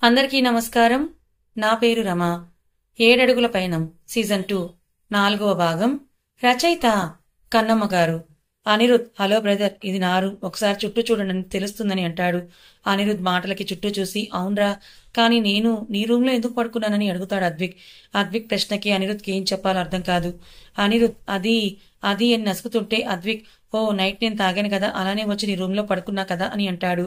అందరికీ నమస్కారం. నా పేరు రమ. 7 అడుగుల పయనం సీజన్ 2 4వ భాగం. రచయిత కన్నమ్మ గారు. అనిరుద్, హలో బ్రదర్, ఇది నా రూమ్, ఒకసారి చుట్టూ చూడండి తెలుస్తుందని అంటాడు. అనిరుద్ మాటలకి చుట్టూ చూసి, అవునరా, కానీ నేను నీ రూమ్లో ఎందుకు పడుకున్నానని అడుగుతాడు అద్విక్. అద్విక్ ప్రశ్నకి అనిరుద్కి ఏం చెప్పాలో అర్థం కాదు. అనిరుద్ అది అది అని నసుకుతుంటే అద్విక్, ఓ నైట్ నేను తాగాను కదా, అలానే వచ్చి నీ రూమ్లో పడుకున్నా కదా అని అంటాడు.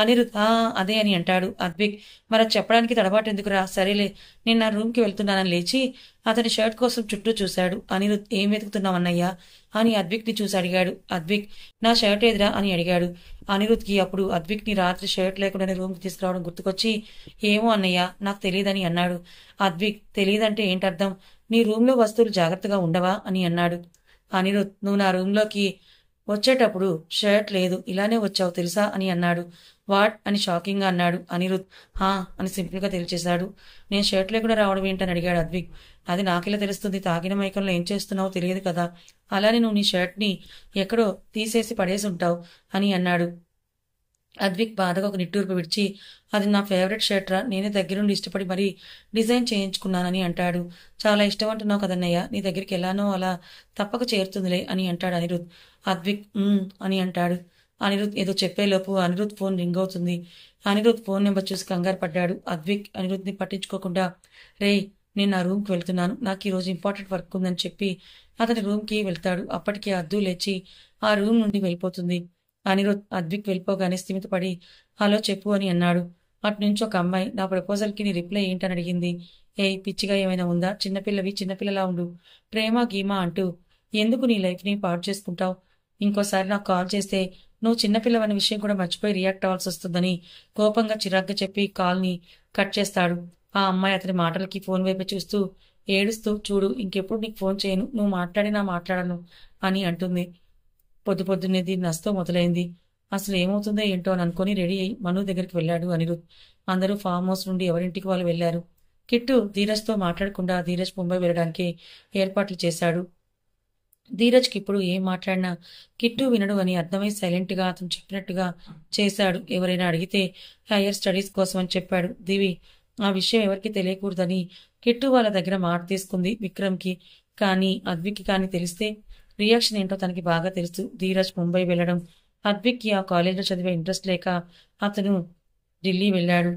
అనిరుద్ అదే అని అంటాడు. అద్విక్, మరి చెప్పడానికి తడబాటు ఎందుకురా, సరేలే నేను నా రూమ్కి వెళ్తున్నానని లేచి అతని షర్ట్ కోసం చుట్టూ చూశాడు. అనిరుద్, ఏం వెతుకుతున్నావన్నయ్యా అని అద్విక్ని చూసి అడిగాడు. అద్విక్, నా షర్ట్ ఏదిరా అని అడిగాడు. అనిరుద్కి అప్పుడు అద్విక్ని రాత్రి షర్ట్ లేకుండానే రూమ్కి తీసుకురావడం గుర్తుకొచ్చి, ఏమో అన్నయ్య, నాకు తెలియదని అన్నాడు. అద్విక్, తెలియదంటే ఏంటర్థం, నీ రూమ్లో వస్తువులు జాగ్రత్తగా ఉండవా అని అన్నాడు. అనిరుద్, నువ్వు నా రూమ్లోకి వచ్చేటప్పుడు షర్ట్ లేదు, ఇలానే వచ్చావు తెలుసా అని అన్నాడు. వాట్ అని షాకింగ్గా అన్నాడు. అనిరుద్ అని సింపుల్గా తెలిచేశాడు. నేను షర్ట్ లేకుండా రావడం ఏంటని అడిగాడు అద్విక్. అది నాకెలా తెలుస్తుంది, తాగిన మైకంలో ఏం చేస్తున్నావో తెలియదు కదా, అలానే నువ్వు నీ షర్ట్ని ఎక్కడో తీసేసి పడేసి ఉంటావు అని అన్నాడు. అద్విక్ బాధగా ఒక నిట్టూర్పు విడిచి, అది నా ఫేవరెట్ షర్ట్ రా, నేనే దగ్గరుండి ఇష్టపడి మరీ డిజైన్ చేయించుకున్నానని అంటాడు. చాలా ఇష్టం అంటున్నావు కదన్నయ్య, నీ దగ్గరికి ఎలానో అలా తప్పక చేరుతుందిలే అని అంటాడు అనిరుద్. అద్విక్ అని అంటాడు. అనిరుద్ ఏదో చెప్పేలోపు అనిరుద్ ఫోన్ రింగ్ అవుతుంది. అనిరుద్ ఫోన్ నెంబర్ చూసి కంగారు పడ్డాడు. అద్విక్ అనిరుద్ని పట్టించుకోకుండా, రేయ్, నేను నా రూమ్కి వెళ్తున్నాను, నాకు ఈరోజు ఇంపార్టెంట్ వర్క్ ఉందని చెప్పి అతని రూమ్కి వెళ్తాడు. అప్పటికి అద్దు లేచి ఆ రూమ్ నుండి వెళ్ళిపోతుంది. అనిరుద్ అద్విక్ వెళ్ళిపోగానే స్థిమితపడి, హలో చెప్పు అని అన్నాడు. అటు నుంచి ఒక అమ్మాయి, నా ప్రపోజల్కి నీ రిప్లై ఏంటని అడిగింది. ఏయ్, పిచ్చిగా ఏమైనా ఉందా, చిన్నపిల్లవి చిన్నపిల్లలా ఉండు, ప్రేమ గీమా అంటూ ఎందుకు నీ లైఫ్ని పాడు చేసుకుంటావు, ఇంకోసారి నాకు కాల్ చేస్తే నువ్వు చిన్నపిల్లవన్న విషయం కూడా మర్చిపోయి రియాక్ట్ అవ్వాల్సి వస్తుందని కోపంగా చిరాగ్గా చెప్పి కాల్ని కట్ చేస్తాడు. ఆ అమ్మాయి అతని మాటలకి ఫోన్ వైపు చూస్తూ ఏడుస్తూ, చూడు, ఇంకెప్పుడు నీకు ఫోన్ చేయను, నువ్వు మాట్లాడినా మాట్లాడను అని అంటుంది. పొద్దున్నే దీన్ని నస్తో మొదలైంది. అసలు ఏమవుతుందో ఏంటో అని అనుకుని రెడీ అయి మను దగ్గరికి వెళ్ళాడు అనిరుద్. అందరూ ఫామ్ హౌస్ నుండి ఎవరింటికి వాళ్ళు వెళ్లారు. కిట్టు ధీరజ్తో మాట్లాడకుండా ధీరజ్ ముంబై వెళ్ళడానికి ఏర్పాట్లు చేశాడు. ధీరజ్కి ఇప్పుడు ఏం మాట్లాడినా కిట్టు వినడు అని అర్థమై సైలెంట్గా అతను చెప్పినట్టుగా చేశాడు. ఎవరైనా అడిగితే హైయర్ స్టడీస్ కోసం అని చెప్పాడు. దివి ఆ విషయం ఎవరికి తెలియకూడదని కిట్టు వాళ్ళ దగ్గర మాట తీసుకుంది విక్రమ్కి. కానీ అద్విక్కి కానీ తెలిస్తే రియాక్షన్ ఏంటో తనకి బాగా తెలుసు. ధీరజ్ ముంబై వెళ్ళడం, అద్విక్కి ఆ కాలేజ్లో చదివే ఇంట్రెస్ట్ లేక అతను ఢిల్లీ వెళ్ళాడు.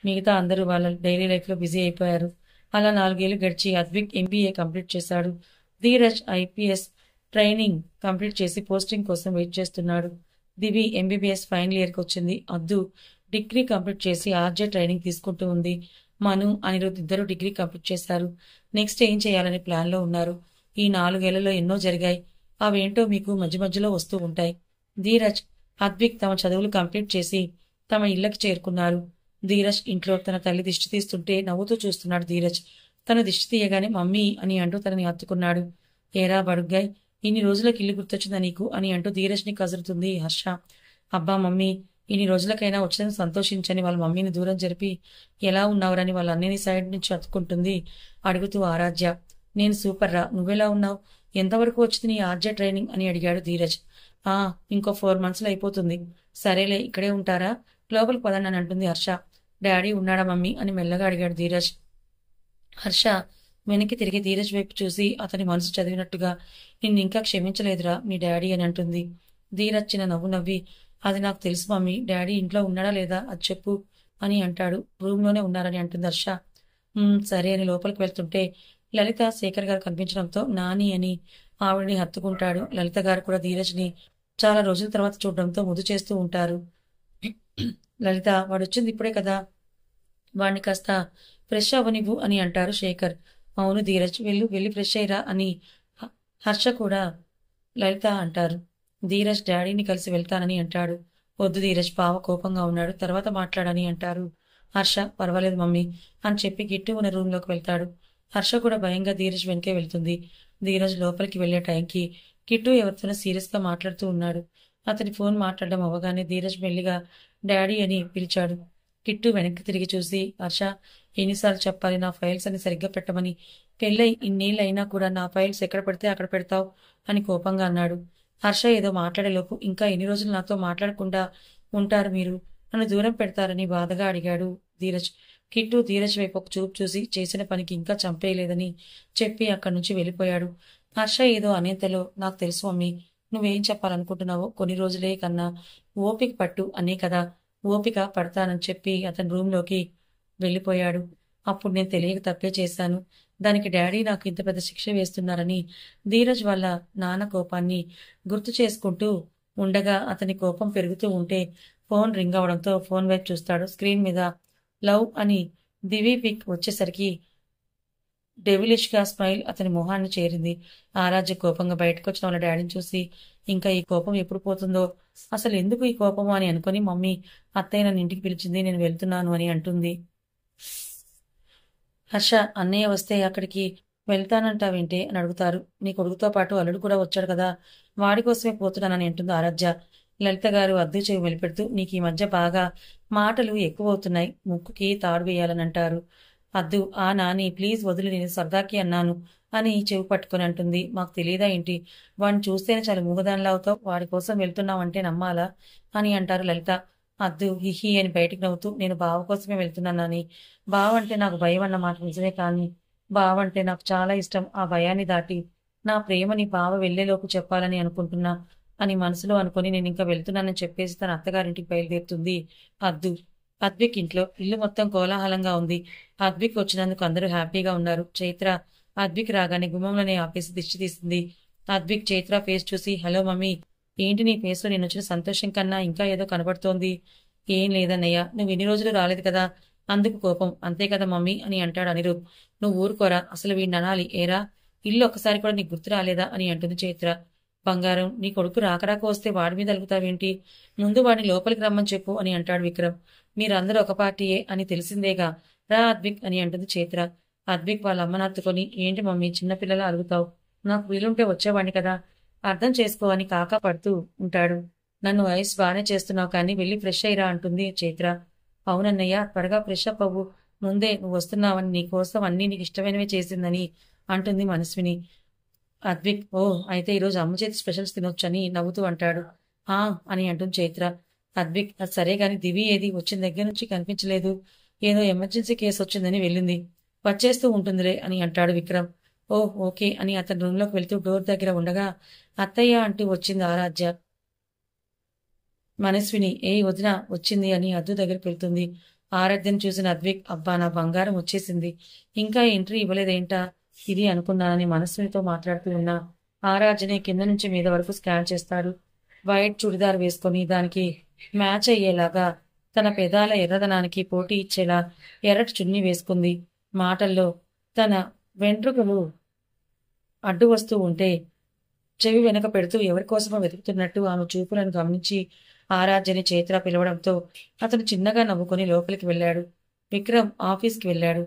మిగతా అందరూ వాళ్ళ డైలీ లైఫ్లో బిజీ అయిపోయారు. అలా 4 ఏళ్లు గడిచి అద్విక్ ఎంబీఏ కంప్లీట్ చేశాడు. ధీరజ్ ఐపీఎస్ ట్రైనింగ్ కంప్లీట్ చేసి పోస్టింగ్ కోసం వెయిట్ చేస్తున్నాడు. దివి ఎంబీబీఎస్ ఫైనల్ ఇయర్కి వచ్చింది. అద్దు డిగ్రీ కంప్లీట్ చేసి ఆర్జే ట్రైనింగ్ తీసుకుంటూ ఉంది. మను, అనిరుద్ ఇద్దరు డిగ్రీ కంప్లీట్ చేశారు. నెక్స్ట్ ఏం చేయాలనే ప్లాన్లో ఉన్నారు. ఈ 4 ఏళ్లలో ఎన్నో జరిగాయి, అవేంటో మీకు మధ్య మధ్యలో వస్తూ ఉంటాయి. ధీరజ్, అద్విక్ తమ చదువులు కంప్లీట్ చేసి తమ ఇళ్లకి చేరుకున్నారు. ధీరజ్ ఇంట్లో తన తల్లి దిష్టి తీస్తుంటే నవ్వుతూ చూస్తున్నాడు. ధీరజ్ తన దిష్టి తీయగానే మమ్మీ అని అంటూ తనని హత్తుకున్నాడు. ఏరా బడుగ్గాయ్, ఇన్ని రోజులకి ఇల్లు గుర్తొచ్చిందా నీకు అని అంటూ ధీరజ్ని కసురుతుంది హర్ష. అబ్బా మమ్మీ, ఇన్ని రోజులకైనా వచ్చినందుకు సంతోషించని వాళ్ళ మమ్మీని దూరం జరిపి ఎలా ఉన్నావురని వాళ్ళ అన్నని సైడ్ నుంచి హత్తుకుంటుంది అడుగుతూ ఆరాధ్య. నేను సూపర్ రా, నువ్వెలా ఉన్నావు, ఎంతవరకు వచ్చింది నీ ఆర్జే ట్రైనింగ్ అని అడిగాడు ధీరజ్. ఇంకో 4 monthsలో అయిపోతుంది. సరేలే, ఇక్కడే ఉంటారా, లోపలికి పదండి అని అంటుంది హర్ష. డాడీ ఉన్నాడా మమ్మీ అని మెల్లగా అడిగాడు ధీరజ్. హర్ష వెనక్కి తిరిగి ధీరజ్ వైపు చూసి అతని మనసు చదివినట్టుగా, నిన్ను ఇంకా క్షమించలేదురా మీ డాడీ అని అంటుంది. ధీరజ్ చిన్న నవ్వు నవ్వి, అది నాకు తెలుసు మమ్మీ, డాడీ ఇంట్లో ఉన్నాడా లేదా అది చెప్పు అని అంటాడు. రూమ్లోనే ఉన్నారని అంటుంది హర్ష. సరే అని లోపలికి వెళ్తుంటే లలిత, శేఖర్ గారు కనిపించడంతో నాని అని ఆవిడని హత్తుకుంటాడు. లలిత గారు కూడా ధీరజ్ని చాలా రోజుల తర్వాత చూడడంతో ముద్దు చేస్తూ ఉంటారు. లలిత, వాడు వచ్చింది ఇప్పుడే కదా, వాడిని కాస్త ఫ్రెష్ అవ్వనివ్వు అని అంటారు శేఖర్. అవును ధీరజ్, వెళ్ళి ఫ్రెష్ అయ్యరా అని హర్ష కూడా లలిత అంటారు. ధీరజ్ డాడీని కలిసి వెళ్తానని అంటాడు. వద్దు ధీరజ్, బావ కోపంగా ఉన్నాడు, తర్వాత మాట్లాడని అంటారు. హర్ష పర్వాలేదు మమ్మీ అని చెప్పి గిట్టు ఉన్న రూమ్లోకి వెళ్తాడు. హర్ష కూడా భయంగా ధీరజ్ వెనకే వెళ్తుంది. ధీరజ్ లోపలికి వెళ్లే టైంకి కిట్టు ఎవరితోనో సీరియస్గా మాట్లాడుతూ ఉన్నాడు. అతని ఫోన్ మాట్లాడడం అవ్వగానే ధీరజ్ మెల్లిగా డాడీ అని పిలిచాడు. కిట్టు వెనక్కి తిరిగి చూసి, హర్ష, ఎన్నిసార్లు చెప్పాలి నా ఫైల్స్ అని సరిగ్గా పెట్టమని, పెళ్ళై ఇన్నేళ్ళు అయినా కూడా నా ఫైల్స్ ఎక్కడ పెడితే అక్కడ పెడతావు అని కోపంగా అన్నాడు. హర్ష ఏదో మాట్లాడేలోపు, ఇంకా ఎన్ని రోజులు నాతో మాట్లాడకుండా ఉంటారు మీరు, నన్ను దూరం పెడతారని బాధగా అడిగాడు ధీరజ్. కిట్టు ధీరజ్ వైపు ఒక చూపు చూసి చేసిన పనికి ఇంకా చంపేయలేదని చెప్పి అక్కడి నుంచి వెళ్ళిపోయాడు. హర్ష ఏదో అనేంతలో, నాకు తెలుసు మమ్మీ, నువ్వేం చెప్పాలనుకుంటున్నావో, కొన్ని రోజులే కన్నా ఓపిక పట్టు అనే కదా. ఓపిక పడతానని చెప్పి అతని రూంలోకి వెళ్ళిపోయాడు. అప్పుడు నేను తెలియక తప్పే చేశాను. దానికి డాడీ నాకు ఇంత పెద్ద శిక్ష వేస్తున్నారని ధీరజ్ వాళ్ళ నాన్న కోపాన్ని గుర్తు చేసుకుంటూ ఉండగా అతని కోపం పెరుగుతూ ఉంటే ఫోన్ రింగ్ అవడంతో ఫోన్ వైపు చూస్తాడు. స్క్రీన్ మీద లవ్ అని దివి పిక్ వచ్చేసరికి డెవిలిష్ గా స్మైల్ అతని మొహాన్ని చేరింది. ఆరాధ్య కోపంగా బయటకు వచ్చిన వాళ్ళ డాడీని చూసి, ఇంకా ఈ కోపం ఎప్పుడు పోతుందో, అసలు ఎందుకు ఈ కోపము అని అనుకుని, మమ్మీ, అత్తయ్య నన్ను ఇంటికి పిలిచింది, నేను వెళ్తున్నాను అని అంటుంది. హర్ష, అన్నయ్య వస్తే అక్కడికి వెళ్తానంటావేంటే అని అడుగుతారు. నీ కొడుకుతో పాటు అల్లుడు కూడా వచ్చాడు కదా, వాడి కోసమే పోతున్నానని అంటుంది ఆరాధ్య. లలిత గారు అద్దు చెవి వెలిపెడుతూ, నీకు ఈ మధ్య బాగా మాటలు ఎక్కువవుతున్నాయి, ముక్కుకి తాడు వేయాలని అంటారు. అద్దు, ఆ నాని, ప్లీజ్ వదిలి, నేను సరదాకి అన్నాను అని చెవి పట్టుకుని అంటుంది. మాకు తెలియదా ఏంటి, వాడిని చూస్తేనే చాలా మూగదానిలా అవుతావు, వాడి కోసం వెళ్తున్నావంటే నమ్మాలా అని అంటారు లలిత. అద్దు హిహి అని బయటికి నవ్వుతూ, నేను బావ కోసమే వెళ్తున్నానని, బావ అంటే నాకు భయం అన్నమాట నిజమే, కానీ బావ అంటే నాకు చాలా ఇష్టం. ఆ భయాన్ని దాటి నా ప్రేమని బావ వెళ్లేలోపు చెప్పాలని అనుకుంటున్నా అని మనసులో అనుకుని నేను ఇంకా వెళ్తున్నానని చెప్పేసి తన అత్తగారింటికి బయలుదేరుతుంది అద్దు. అద్విక్ ఇంట్లో ఇల్లు మొత్తం కోలాహలంగా ఉంది. అద్విక్ వచ్చినందుకు అందరూ హ్యాపీగా ఉన్నారు. చైత్ర అద్విక్ రాగానే గుమ్మంలోనే ఆపేసి దిష్టి తీసింది. అద్విక్ చైత్ర ఫేస్ చూసి, హలో మమ్మీ, ఏంటి నీ ఫేస్లో నేను వచ్చిన సంతోషం కన్నా ఇంకా ఏదో కనబడుతోంది. ఏం లేదన్నయ్య, నువ్వు ఇన్ని రోజులు రాలేదు కదా, అందుకు కోపం, అంతే కదా మమ్మీ అని అంటాడు అనిరుద్. నువ్వు ఊరుకోరా, అసలు వీడిని అనాలి, ఏరా ఇల్లు ఒక్కసారి కూడా నీకు గుర్తు రాలేదా అని అంటుంది చైత్ర. బంగారం, నీ కొడుకు రాకరాకు వస్తే వాడి మీద అలుగుతావేంటి, ముందు వాడిని లోపలికి రమ్మని చెప్పు అని అంటాడు విక్రమ్. మీరందరూ ఒక పార్టీయే అని తెలిసిందేగా, రా అద్విక్ అని అంటుంది చైత్ర. అద్విక్ వాళ్ళ అమ్మను హత్తుకొని, ఏంటి మమ్మీ చిన్నపిల్లలా అలుగుతావు, నాకు వీలుంటే వచ్చేవాడిని కదా, అర్థం చేసుకో అని కాకా పడుతూ ఉంటాడు. నన్ను ఐస్ బాగానే చేస్తున్నావు, కానీ వెళ్ళి ఫ్రెష్ అయ్యిరా అంటుంది చైత్ర. అవునన్నయ్య, త్వరగా ఫ్రెష్ అప్ అవ్వు, ముందే నువ్వు వస్తున్నావని, నీకోసం అన్నీ నీకు ఇష్టమైనవే చేసిందని అంటుంది మనస్విని. అద్విక్, ఓ అయితే ఈరోజు అమ్మ చేతి స్పెషల్స్ తినొచ్చని నవ్వుతూ అంటాడు. ఆ అని అంటుంది చైత్ర. అద్విక్, అది సరే గాని దివి ఏది, వచ్చిన దగ్గర నుంచి కనిపించలేదు, ఏదో ఎమర్జెన్సీ కేసు వచ్చిందని వెళ్ళింది, వచ్చేస్తూ ఉంటుందిలే అని అంటాడు విక్రమ్. ఓ ఓకే అని అతని రూంలోకి వెళ్తూ డోర్ దగ్గర ఉండగా అత్తయ్య అంటూ వచ్చింది ఆరాధ్య. మనస్విని, ఏ వదిన వచ్చింది అని అద్దు దగ్గరికి వెళ్తుంది. ఆరాధ్యను చూసిన అద్విక్, అబ్బా నా బంగారం వచ్చేసింది, ఇంకా ఎంట్రీ ఇవ్వలేదేంటా ఇది అనుకున్నానని మనస్వినితో మాట్లాడుతూ ఉన్నా ఆరాధ్యని కింద నుంచి మీద వరకు స్కాన్ చేస్తాడు. వైట్ చుడిదార్ వేసుకొని దానికి మ్యాచ్ అయ్యేలాగా, తన పెదాల ఎర్రదనానికి పోటీ ఇచ్చేలా ఎర్రటి చున్నీ వేసుకుంది. మాటల్లో తన వెంట్రుకలు అడ్డు వస్తూ ఉంటే చెవి వెనక పెడుతూ ఎవరికోసమో వెతుకుతున్నట్టు ఆమె చూపులను గమనించి ఆరాధ్యని చైత్ర పిలవడంతో అతను చిన్నగా నవ్వుకొని లోపలికి వెళ్ళాడు. విక్రమ్ ఆఫీస్కి వెళ్ళాడు.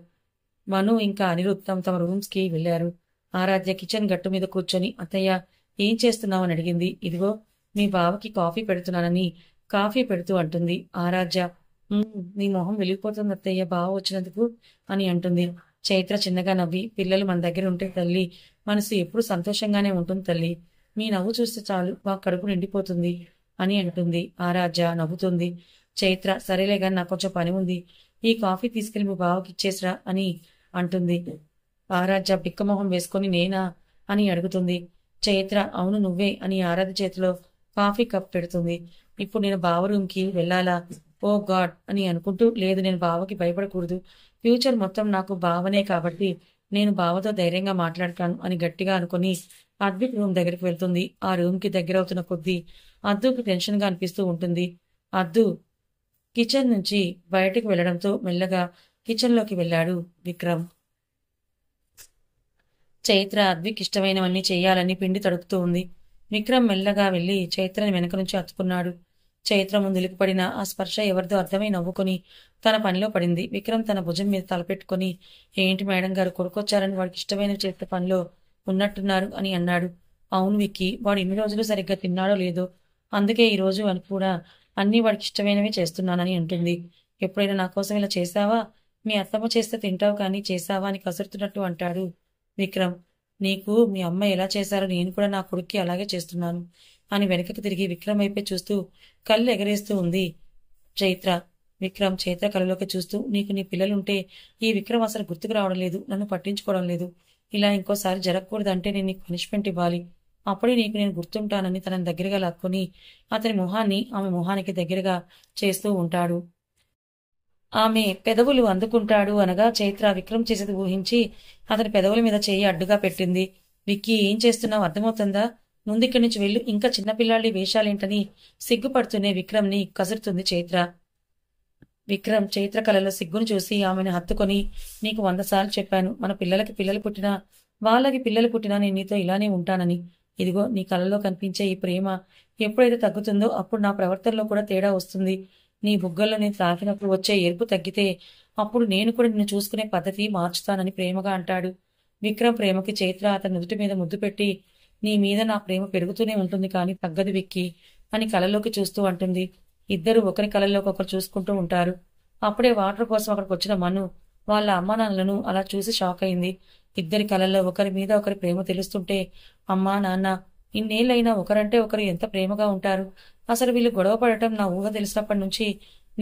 మను ఇంకా అనిరుద్ తమ తమ రూమ్స్కి వెళ్లారు. ఆరాధ్య కిచెన్ గట్టు మీద కూర్చొని, అత్తయ్య ఏం చేస్తున్నావని అడిగింది. ఇదిగో మీ బావకి కాఫీ పెడుతున్నానని కాఫీ పెడుతూ అంటుంది. ఆరాధ్య, నీ మొహం వెలిగిపోతుంది అత్తయ్య బావ వచ్చినందుకు అని అంటుంది. చైత్ర చిన్నగా నవ్వి, పిల్లలు మన దగ్గర ఉంటే తల్లి మనసు ఎప్పుడు సంతోషంగానే ఉంటుంది తల్లి, మీ నవ్వు చూస్తే చాలు మా కడుపు నిండిపోతుంది అని అంటుంది. ఆరాధ్య నవ్వుతుంది. చైత్ర, సరేలే గాని నాకు కొంచెం పని ఉంది, ఈ కాఫీ తీసుకెళ్లి మీ బావకి ఇచ్చేసిరా అని అంటుంది. ఆరాధ్య బిక్కమొహం వేసుకొని, నేనా అని అడుగుతుంది. చైత్ర, అవును నువ్వే అని ఆరాధ్య చేతిలో కాఫీ కప్ పెడుతుంది. ఇప్పుడు నేను బావ రూమ్కి వెళ్ళాలా, ఓ గాడ్ అని అనుకుంటూ, లేదు నేను బావకి భయపడకూడదు, ఫ్యూచర్ మొత్తం నాకు బావనే కాబట్టి నేను బావతో ధైర్యంగా మాట్లాడతాను అని గట్టిగా అనుకుని అద్విక్ రూమ్ దగ్గరికి వెళ్తుంది. ఆ రూమ్కి దగ్గర అవుతున్న కొద్దీ అద్దుకి టెన్షన్గా అనిపిస్తూ ఉంటుంది. అద్దు కిచెన్ నుంచి బయటకు వెళ్లడంతో మెల్లగా కిచెన్లోకి వెళ్ళాడు విక్రమ్. చైత్ర అద్విక్ ఇష్టమైనవన్నీ చెయ్యాలని పిండి తడుపుతూ ఉంది. విక్రమ్ మెల్లగా వెళ్లి చైత్రని వెనక నుంచి హత్తుకున్నాడు. చైత్ర ముందులికి పడిన ఆ స్పర్శ ఎవరిదో అర్థమై నవ్వుకొని తన పనిలో పడింది. విక్రమ్ తన భుజం మీద తలపెట్టుకుని, ఏంటి మేడం గారు కొడుకొచ్చారని వాడికి ఇష్టమైన చేత పనిలో ఉన్నట్టున్నారు అని అన్నాడు. అవును విక్కీ, వాడు ఇన్ని రోజులు సరిగ్గా తిన్నాడో లేదో, అందుకే ఈ రోజు అని కూడా అన్నీ వాడికి ఇష్టమైనవి చేస్తున్నానని అంటుంది. ఎప్పుడైనా నా కోసం ఇలా చేశావా, మీ అత్తమ్మ చేస్తే తింటావు కానీ చేశావా అని కసురుతున్నట్టు అంటాడు విక్రమ్. నీకు మీ అమ్మ ఎలా చేశారో నేను కూడా నా కొడుక్కి అలాగే చేస్తున్నాను అని వెనకకు తిరిగి విక్రమ్ వైపే చూస్తూ కళ్ళు ఎగరేస్తూ ఉంది చైత్ర. విక్రమ్ చైత్ర కళ్ళలోకి చూస్తూ, నీకు నీ పిల్లలుంటే ఈ విక్రమ్ అసలు గుర్తుకు రావడం లేదు, నన్ను పట్టించుకోవడం లేదు. ఇలా ఇంకోసారి జరగకూడదంటే నేను నీకు పనిష్మెంట్ ఇవ్వాలి. అప్పుడే నీకు నేను గుర్తుంటానని తనని దగ్గరగా లాక్కొని అతని మొహాన్ని ఆమె మొహానికి దగ్గరగా చేస్తూ ఉంటాడు. ఆమె పెదవులు అందుకుంటాడు అనగా చైత్ర విక్రమ్ చేసేది ఊహించి అతని పెదవుల మీద చేయి అడ్డుగా పెట్టింది. విక్కీ, ఏం చేస్తున్నావు అర్థమవుతుందా? ముందిక్కడి నుంచి వెళ్ళు, ఇంకా చిన్నపిల్లాడి వేషాలేంటని సిగ్గుపడుతూనే విక్రమ్ని కసురుతుంది చైత్ర. విక్రమ్ చైత్ర కళలో సిగ్గును చూసి ఆమెను హత్తుకొని, నీకు 100 సార్లు చెప్పాను, మన పిల్లలకి పిల్లలు పుట్టినా వాళ్ళకి పిల్లలు పుట్టినా నేను నీతో ఇలానే ఉంటానని. ఇదిగో నీ కళలో కనిపించే ఈ ప్రేమ ఎప్పుడైతే తగ్గుతుందో అప్పుడు నా ప్రవర్తనలో కూడా తేడా వస్తుంది. నీ బుగ్గల్లో నేను తాకినప్పుడు వచ్చే ఎరుపు తగ్గితే అప్పుడు నేను కూడా నిన్ను చూసుకునే పద్ధతి మార్చుతానని ప్రేమగా అంటాడు. విక్రమ్ ప్రేమకి చైత్ర అతని నుదుటి మీద ముద్దు పెట్టి, నీ మీద నా ప్రేమ పెరుగుతూనే ఉంటుంది కానీ తగ్గదు విక్కీ అని కలలోకి చూస్తూ అంటుంది. ఇద్దరు ఒకరి కళల్లోకి ఒకరు చూసుకుంటూ ఉంటారు. అప్పుడే వాటర్ కోసం అక్కడికి వచ్చిన మను వాళ్ళ అమ్మానాన్నలను అలా చూసి షాక్ అయింది. ఇద్దరి కళల్లో ఒకరి మీద ఒకరి ప్రేమ తెలుస్తుంటే, అమ్మా నాన్న ఇన్నేళ్ళైనా ఒకరంటే ఒకరు ఎంత ప్రేమగా ఉంటారు. అసలు వీళ్ళు గొడవ పడటం నా ఊహ తెలిసినప్పటి నుంచి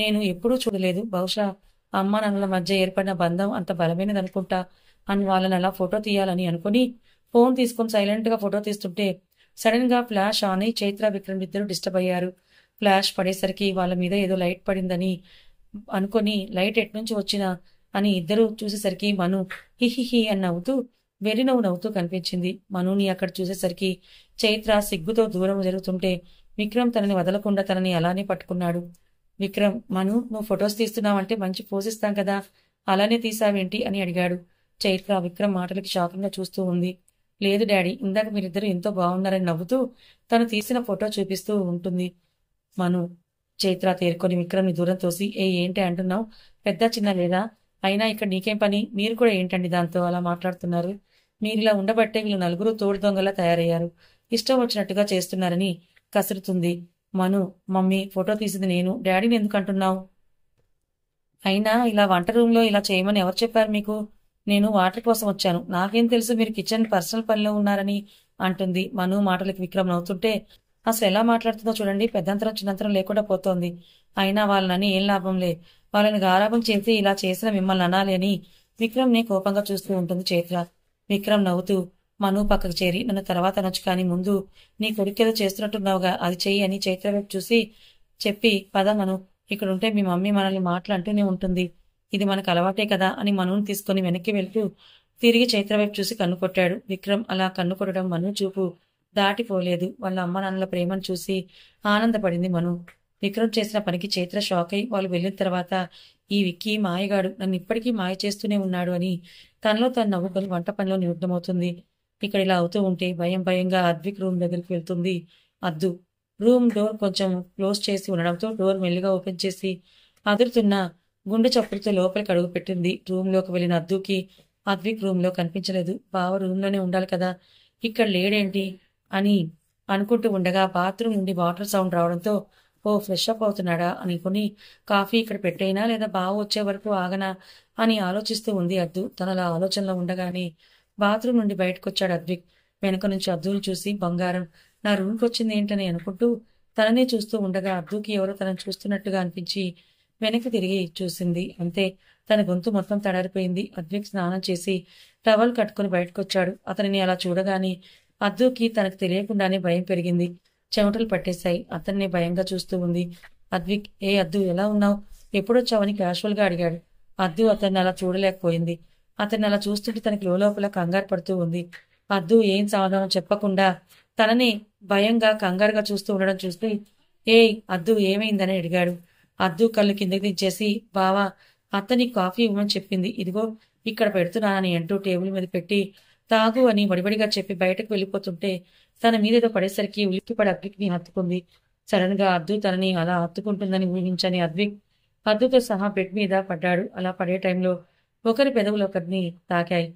నేను ఎప్పుడూ చూడలేదు. బహుశా అమ్మా నాన్నల మధ్య ఏర్పడిన బంధం అంత బలమైనదనుకుంటా అని వాళ్ళని అలా ఫోటో తీయాలని అనుకుని ఫోన్ తీసుకుని సైలెంట్ గా ఫోటో తీస్తుంటే సడన్ గా ఫ్లాష్ ఆన్ అయి చైత్ర విక్రమ్ ఇద్దరు డిస్టర్బ్ అయ్యారు. ఫ్లాష్ పడేసరికి వాళ్ళ మీద ఏదో లైట్ పడిందని అనుకుని లైట్ ఎట్నుంచి వచ్చినా అని ఇద్దరు చూసేసరికి మను హిహిహి అని నవ్వుతూ వెర్రి నవ్వు నవ్వుతూ కనిపించింది. మనుని అక్కడ చూసేసరికి చైత్ర సిగ్గుతో దూరం జరుగుతుంటే విక్రమ్ తనని వదలకుండా తనని అలానే పట్టుకున్నాడు. విక్రమ్, మను నువ్వు ఫొటోస్ తీస్తున్నావంటే మంచి పోజ్ ఇస్తాం కదా, అలానే తీసావేంటి అని అడిగాడు. చైత్ర విక్రమ్ మాటలకి షాకింగ్ గా చూస్తూ ఉంది. లేదు డాడీ, ఇందాక మీరిద్దరు ఎంతో బాగున్నారని నవ్వుతూ తను తీసిన ఫోటో చూపిస్తూ ఉంటుంది. మను. చైత్ర తేరుకొని విక్రమ్ ని దూరం తోసి, ఏంటి అంటున్నావు? పెద్ద చిన్న లేదా? అయినా ఇక్కడ నీకేం పని? మీరు కూడా ఏంటండి దాంతో అలా మాట్లాడుతున్నారు? మీరిలా ఉండబట్టే వీళ్ళు నలుగురు తోడు దొంగలా తయారయ్యారు. ఇష్టం వచ్చినట్టుగా చేస్తున్నారని కసురుతుంది. మను. మమ్మీ, ఫోటో తీసింది నేను, డాడీని ఎందుకు అంటున్నావు? అయినా ఇలా వంట రూమ్ లో ఇలా చేయమని ఎవరు చెప్పారు మీకు? నేను వాటర్ కోసం వచ్చాను, నాకేం తెలుసు మీరు కిచెన్ పర్సనల్ పనిలో ఉన్నారని అంటుంది. మను మాటలకి విక్రమ్ నవ్వుతుంటే, అసలు ఎలా మాట్లాడుతుందో చూడండి, పెద్దంతరం చిన్నంతరం లేకుండా పోతోంది. అయినా వాళ్ళని ఏం లాభంలే, వాళ్ళని గారాబం చేసి ఇలా చేసిన మిమ్మల్ని అనాలి అని విక్రమ్ ని కోపంగా చూస్తూ ఉంటుంది చైత్ర. విక్రమ్ నవ్వుతూ మను పక్కకు చేరి, నన్ను తర్వాత అనొచ్చు కానీ ముందు నీ కొడుకేదో చేస్తున్నట్టున్నావుగా అది చెయ్యి అని చైత్ర వైపు చూసి చెప్పి, పద మను, ఇక్కడుంటే మీ మమ్మీ మనల్ని మాటలంటూనే ఉంటుంది, ఇది మనకు అలవాటే కదా అని మనుని తీసుకుని వెనక్కి వెళ్తూ తిరిగి చైత్ర వైపు చూసి కన్ను కొట్టాడు. విక్రమ్ అలా కన్ను కొట్టడం మను చూపు దాటిపోలేదు. వాళ్ళ అమ్మ నాన్నల ప్రేమను చూసి ఆనందపడింది మను. విక్రమ్ చేసిన పనికి చైత్ర షాక్ అయి వాళ్ళు వెళ్ళిన తర్వాత, ఈ విక్కీ మాయగాడు నన్ను ఇప్పటికీ మాయ చేస్తూనే ఉన్నాడు అని తనలో తను నవ్వుకొని వంట పనిలో నిమగ్నమవుతుంది. ఇక్కడ ఇలా అవుతూ ఉంటే భయం భయంగా అద్విక్ రూమ్ దగ్గరికి వెళ్తుంది అద్దు. రూమ్ డోర్ కొంచెం క్లోజ్ చేసి ఉండడంతో డోర్ మెల్లిగా ఓపెన్ చేసి అదురుతున్న గుండె చప్పుడుతో లోపలికి అడుగు పెట్టింది. రూమ్ లోకి వెళ్ళిన అద్దుకి అద్విక్ రూమ్ లో కనిపించలేదు. బావ రూమ్ లోనే ఉండాలి కదా, ఇక్కడ లేడేంటి అని అనుకుంటూ ఉండగా బాత్రూమ్ నుండి వాటర్ సౌండ్ రావడంతో, ఓ ఫ్రెష్ అప్ అవుతున్నాడా అనుకుని కాఫీ ఇక్కడ పెట్టైనా లేదా బావ వచ్చే వరకు ఆగనా అని ఆలోచిస్తూ ఉంది అద్దు. తనలా ఆలోచనలో ఉండగానే బాత్రూమ్ నుండి బయటకొచ్చాడు అద్విక్. వెనక నుంచి అద్దుని చూసి, బంగారం నా రూమ్కి వచ్చింది ఏంటని అనుకుంటూ తననే చూస్తూ ఉండగా అద్దుకి ఎవరో తనని చూస్తున్నట్టుగా అనిపించి వెనక్కి తిరిగి చూసింది. అంతే, తన గొంతు మొత్తం తడారిపోయింది. అద్విక్ స్నానం చేసి టవల్ కట్టుకుని బయటకొచ్చాడు. అతనిని అలా చూడగానే అద్దుకి తనకు తెలియకుండానే భయం పెరిగింది. చెమటలు పట్టేశాయి. అతన్ని భయంగా చూస్తూ ఉంది. అద్విక్, అద్దు ఎలా ఉన్నావు, ఎప్పుడొచ్చావని క్యాషువల్ గా అడిగాడు. అద్దు అతన్ని అలా చూడలేకపోయింది. అతన్ని అలా చూస్తుంటే తనకి లోపల కంగారు పడుతూ ఉంది. అద్దు ఏం సమాధానం చెప్పకుండా తనని భయంగా కంగారుగా చూస్తూ ఉండడం చూస్తే, అద్దు ఏమైందని అడిగాడు. అద్దు కళ్ళు కిందకి దించేసి, బావా అత్తని కాఫీ ఇవ్వమని చెప్పింది, ఇదిగో ఇక్కడ పెడుతున్నానని అంటూ టేబుల్ మీద పెట్టి తాగు అని వడివడిగా చెప్పి బయటకు వెళ్ళిపోతుంటే తన మీదేదో పడేసరికి ఉలిక్కిపడి అద్విక్ని హత్తుకుంది. సడన్ గా అద్దు తనని అలా హత్తుకుంటుందని ఊహించని అద్విక్ అద్దుతో సహా బెడ్ మీద పడ్డాడు. అలా పడే టైంలో ఒకరి పెదవులు ఒకరిని తాకాయి.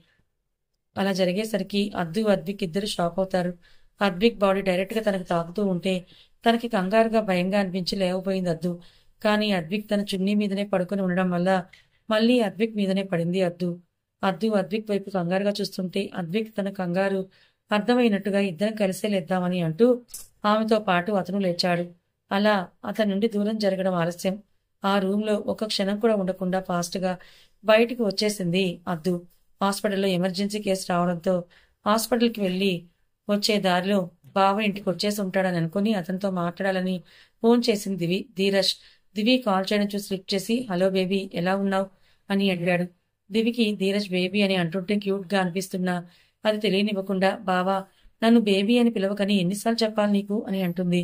అలా జరిగేసరికి అద్దు అద్విక్ ఇద్దరు షాక్ అవుతారు. అద్విక్ బాడీ డైరెక్ట్ గా తనకు తాకుతూ ఉంటే తనకి కంగారుగా భయంగా అనిపించి లేవబోయింది అద్దు. కానీ అద్విక్ తన చున్నీ మీదనే పడుకుని ఉండడం వల్ల మళ్ళీ అద్విక్ మీదనే పడింది అద్దు. అద్విక్ వైపు కంగారుగా చూస్తుంటే అద్విక్ తన కంగారు అర్థమైనట్టుగా ఇద్దరం కలిసే లేద్దామని అంటూ ఆమెతో పాటు అతను లేచాడు. అలా అతని నుండి దూరం జరగడం ఆలస్యం. ఆ రూమ్లో ఒక క్షణం కూడా ఉండకుండా ఫాస్ట్గా బయటికి వచ్చేసింది అద్దు. హాస్పిటల్లో ఎమర్జెన్సీ కేసు రావడంతో హాస్పిటల్కి వెళ్ళి వచ్చే దారిలో బావ ఇంటికి వచ్చేసి ఉంటాడని అనుకుని అతనితో మాట్లాడాలని ఫోన్ చేసింది ధీరజ్. దివి కాల్ చేయడం చూసి లిఫ్ట్ చేసి హలో బేబీ ఎలా ఉన్నావు అని అడిగాడు. దివికి ధీరజ్ బేబీ అని అంటుంటే క్యూట్గా అనిపిస్తున్నా అది తెలియనివ్వకుండా బావా నన్ను బేబీ అని పిలవకని ఎన్నిసార్లు చెప్పాలి నీకు అని అంటుంది.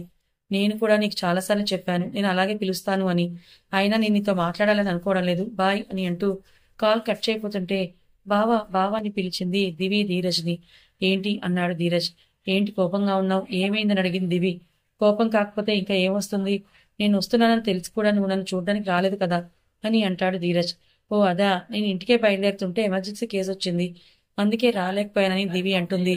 నేను కూడా నీకు చాలాసార్లు చెప్పాను నేను అలాగే పిలుస్తాను అని, అయినా నేను నీతో మాట్లాడాలని అనుకోవడం లేదు బాయ్ అని అంటూ కాల్ కట్ చేయబోతుంటే బావా బావా అని పిలిచింది దివి ధీరజ్ని. ఏంటి అన్నాడు ధీరజ్. ఏంటి కోపంగా ఉన్నావు ఏమైందని అడిగింది దివి. కోపం కాకపోతే ఇంకా ఏమొస్తుంది, నేను వస్తున్నానని తెలిసి కూడా నువ్వు నన్ను చూడడానికి రాలేదు కదా అని అంటాడు ధీరజ్. ఓ అదా, నేను ఇంటికే బయలుదేరుతుంటే ఎమర్జెన్సీ కేసు వచ్చింది అందుకే రాలేకపోయానని దివి అంటుంది.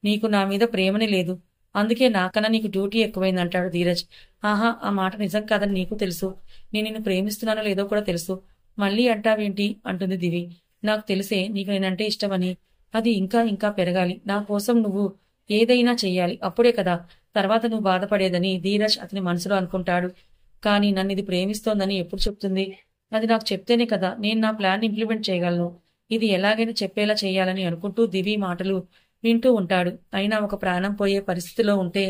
నీకు నా మీద ప్రేమనే లేదు అందుకే నాకన్నా నీకు డ్యూటీ ఎక్కువైంది అంటాడు ధీరజ్. ఆహా ఆ మాట నిజం కాదని నీకు తెలుసు, నేను నిన్ను ప్రేమిస్తున్నానో లేదో కూడా తెలుసు, మళ్ళీ అంటావేంటి అంటుంది దివి. నాకు తెలిసే నీకు నేనంటే ఇష్టమని, అది ఇంకా ఇంకా పెరగాలి, నా కోసం నువ్వు ఏదైనా చెయ్యాలి, అప్పుడే కదా తర్వాత నువ్వు బాధపడేదని ధీరజ్ అతని మనసులో అనుకుంటాడు. కానీ నన్ను ఇది ప్రేమిస్తోందని ఎప్పుడు చెప్తుంది, అది నాకు చెప్తేనే కదా నేను నా ప్లాన్ ఇంప్లిమెంట్ చేయగలను, ఇది ఎలాగైనా చెప్పేలా చేయాలని అనుకుంటూ దివి మాటలు వింటూ ఉంటాడు. అయినా ఒక ప్రాణం పోయే పరిస్థితిలో ఉంటే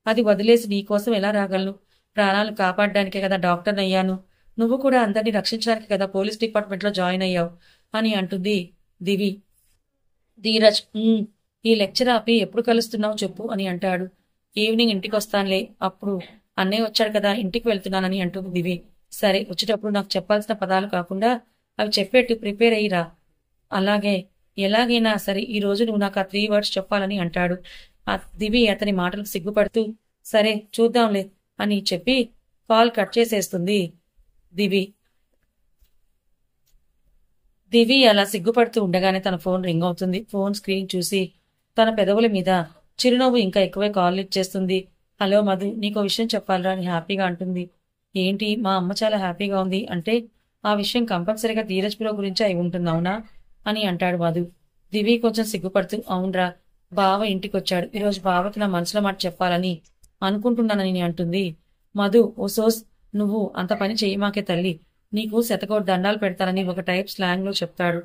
అది వదిలేసి నీకోసం ఎలా రాగలను, ప్రాణాలు కాపాడడానికే కదా డాక్టర్ని అయ్యాను, నువ్వు కూడా అందరినీ రక్షించడానికి కదా పోలీస్ డిపార్ట్మెంట్లో జాయిన్ అయ్యావు అని అంటుంది దివి. ధీరజ్ ఈ లెక్చర్ ఆపి ఎప్పుడు కలుస్తున్నావు చెప్పు అని అంటాడు. ఈవినింగ్ ఇంటికి వస్తానులే, అప్పుడు అన్నయ్య వచ్చాడు కదా ఇంటికి వెళ్తున్నానని అంటుంది దివి. సరే వచ్చేటప్పుడు నాకు చెప్పాల్సిన పదాలు కాకుండా అవి చెప్పేట్టు ప్రిపేర్ అయ్యిరా. అలాగే ఎలాగైనా సరే ఈ రోజు నువ్వు నాకు ఆ 3 words చెప్పాలని అంటాడు. ఆ దివి అతని మాటలకు సిగ్గుపడుతూ సరే చూద్దాంలే అని చెప్పి కాల్ కట్ చేసేస్తుంది దివి. దివి అలా సిగ్గుపడుతూ ఉండగానే తన ఫోన్ రింగ్ అవుతుంది. ఫోన్ స్క్రీన్ చూసి తన పెదవుల మీద చిరునవ్వు ఇంకా ఎక్కువే కాల్ లిఫ్ట్ చేస్తుంది. హలో మధు, నీకో విషయం చెప్పాలరా అని హ్యాపీగా అంటుంది. ఏంటి, మా అమ్మ చాలా హ్యాపీగా ఉంది అంటే ఆ విషయం కంపల్సరీగా ధీరజ్ బ్రో గురించి అయి ఉంటుంది అవునా అని అంటాడు మధు. దివి కొంచెం సిగ్గుపడుతూ అవునరా, బావ ఇంటికొచ్చాడు, ఈరోజు బావకి నా మనసులో మాట చెప్పాలని అనుకుంటున్నానని అంటుంది. మధు ఓ సోస్, నువ్వు అంత పని చెయ్యమాకే తల్లి, నీకు శతకోటి దండాలు పెడతానని ఒక టైప్ స్లాంగ్ లో చెప్తాడు.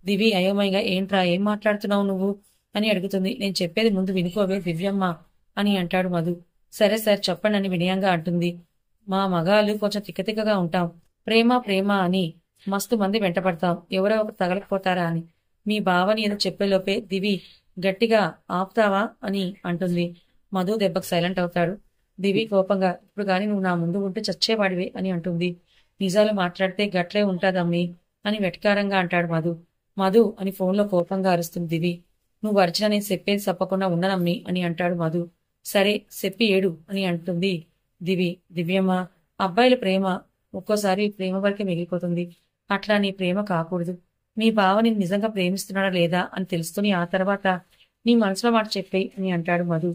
దివి అయోమయంగా ఏంట్రా ఏం మాట్లాడుతున్నావు నువ్వు అని అడుగుతుంది. నేను చెప్పేది ముందు వినుకోవే దివ్యమ్మ అని అంటాడు మధు. సరే సార్ చెప్పండి అని వినయంగా అంటుంది. మా మగాళ్ళు కొంచెం తిక్కతిక్కగా ఉంటాం, ప్రేమ ప్రేమ అని మస్తు మంది వెంటపడతాం, ఎవరో ఒకరు తగలకపోతారా అని, మీ బావని ఏదో చెప్పేలోపే దివి గట్టిగా ఆపుతావా అని అంటుంది. మధు దెబ్బకు సైలెంట్ అవుతాడు. దివి కోపంగా ఇప్పుడు గాని నువ్వు నా ముందు ఉంటే చచ్చేవాడివే అని అంటుంది. నిజాలు మాట్లాడితే గట్లే ఉంటాదమ్మి అని వెటకారంగా అంటాడు మధు. మధు అని ఫోన్లో కోపంగా అరుస్తుంది దివి. నువ్వు అరిచినా నేను చెప్పేది తప్పకుండా ఉండనమ్మి అని అంటాడు మధు. సరే చెప్పి ఏడు అని అంటుంది దివి. దివ్యమ్మ, అబ్బాయిల ప్రేమ ఒక్కోసారి ప్రేమ వరకే మిగిలిపోతుంది, అట్లా నీ ప్రేమ కాకూడదు, మీ బావ నిన్ను నిజంగా ప్రేమిస్తున్నాడా లేదా అని తెలుసుకుని ఆ తర్వాత నీ మనసులో మాట చెప్పేయి అని అంటాడు మధు.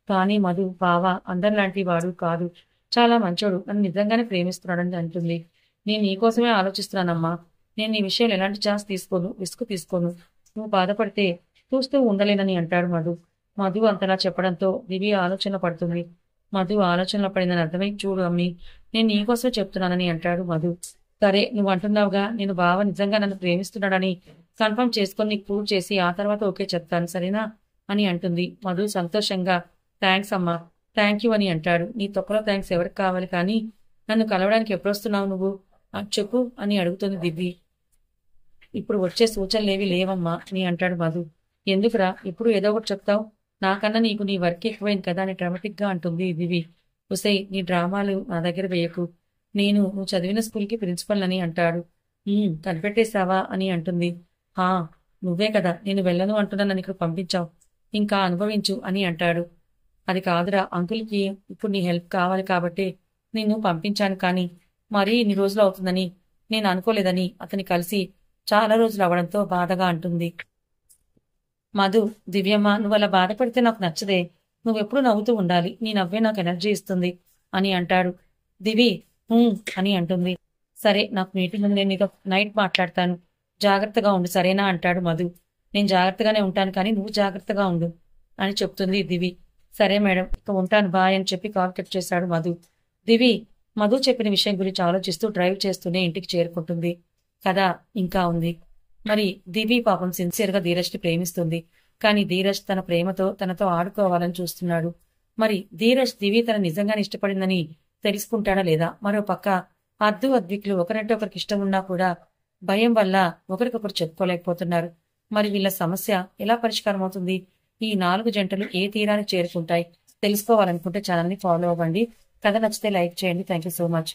కానీ మధు బావ అందరిలాంటి వాడు కాదు, చాలా మంచోడు, నన్ను నిజంగానే ప్రేమిస్తున్నాడని అంటుంది. నేను నీకోసమే ఆలోచిస్తున్నానమ్మా, నేను నీ విషయాలు ఎలాంటి ఛాన్స్ తీసుకోను, రిస్క్ తీసుకోను, నువ్వు బాధపడితే చూస్తూ ఉండలేనని అంటాడు మధు. మధు అంతలా చెప్పడంతో దివి ఆలోచన పడుతుంది. మధు ఆలోచనలో పడిందని అర్థమై చూడు అమ్మి, నేను నీకోసమే చెప్తున్నానని అంటాడు మధు. సరే నువ్వు అంటున్నావుగా, నేను బావ నిజంగా నన్ను ప్రేమిస్తున్నాడని కన్ఫర్మ్ చేసుకొని నీకు ప్రూవ్ చేసి ఆ తర్వాత ఓకే చెప్తాను సరేనా అని అంటుంది. మధు సంతోషంగా థ్యాంక్స్ అమ్మా, థ్యాంక్ యూ అని అంటాడు. నీ తొక్కలో థ్యాంక్స్ ఎవరికి కావాలి, కానీ నన్ను కలవడానికి ఎప్పుడు వస్తున్నావు నువ్వు చెప్పు అని అడుగుతుంది దివ్వి. ఇప్పుడు వచ్చే సూచనలేవి లేవమ్మా అని అంటాడు మధు. ఎందుకురా ఇప్పుడు ఏదో ఒకటి చెప్తావు, నాకన్నా నీకు నీ వర్క్ ఎక్కువైంది కదా అని డ్రామాటిక్ గా అంటుంది దివి. ఉసై నీ డ్రామాలు నా దగ్గర వేయకు, నువ్వు చదివిన స్కూల్కి ప్రిన్సిపల్ అని అంటాడు. కనిపెట్టేశావా అని అంటుంది. హా నువ్వే కదా నేను వెళ్ళను అంటున్నానని ఇక్కడ పంపించావు, ఇంకా అనుభవించు అని అంటాడు. అది కాదురా, అంకుల్కి ఇప్పుడు నీ హెల్ప్ కావాలి కాబట్టి నిన్ను పంపించాను, కానీ మరీ ఇన్ని రోజులు అవుతుందని నేను అనుకోలేదని అతని కలిసి చాలా రోజులు అవడంతో బాధగా అంటుంది. మధు, దివ్యమ్మ నువ్వు అలా బాధపడితే నాకు నచ్చదే, నువ్వెప్పుడు నవ్వుతూ ఉండాలి, నీ నవ్వే నాకు ఎనర్జీ ఇస్తుంది అని అంటాడు. దివి అని అంటుంది. సరే నాకు మీటింగ్ ఉంది, నేను నీతో నైట్ మాట్లాడతాను, జాగ్రత్తగా ఉండు సరేనా అంటాడు మధు. నేను జాగ్రత్తగానే ఉంటాను కానీ నువ్వు జాగ్రత్తగా ఉండు అని చెప్తుంది దివి. సరే మేడం ఇక ఉంటాను బాయ్ అని చెప్పి కాల్ కట్ చేశాడు మధు. దివి మధు చెప్పిన విషయం గురించి ఆలోచిస్తూ డ్రైవ్ చేస్తూనే ఇంటికి చేరుకుంటుంది. కథ ఇంకా ఉంది. మరి దివి పాపం సిన్సియర్గా ధీరజ్ని ప్రేమిస్తుంది. కానీ ధీరజ్ తన ప్రేమతో తనతో ఆడుకోవాలని చూస్తున్నాడు. మరి ధీరజ్ దివి తన నిజంగానే ఇష్టపడిందని తెలుసుకుంటాడా లేదా? మరో పక్క అద్దు అద్విక్లు ఒకరంటే ఒకరికి ఇష్టం ఉన్నా కూడా భయం వల్ల ఒకరికొకరు చెప్పుకోలేకపోతున్నారు. మరి వీళ్ళ సమస్య ఎలా పరిష్కారం అవుతుంది? ఈ 4 జంటలు ఏ తీరానికి చేరుకుంటాయి? తెలుసుకోవాలనుకుంటే ఛానల్ని ఫాలో అవ్వండి. కథ నచ్చితే లైక్ చేయండి. Thank you so much.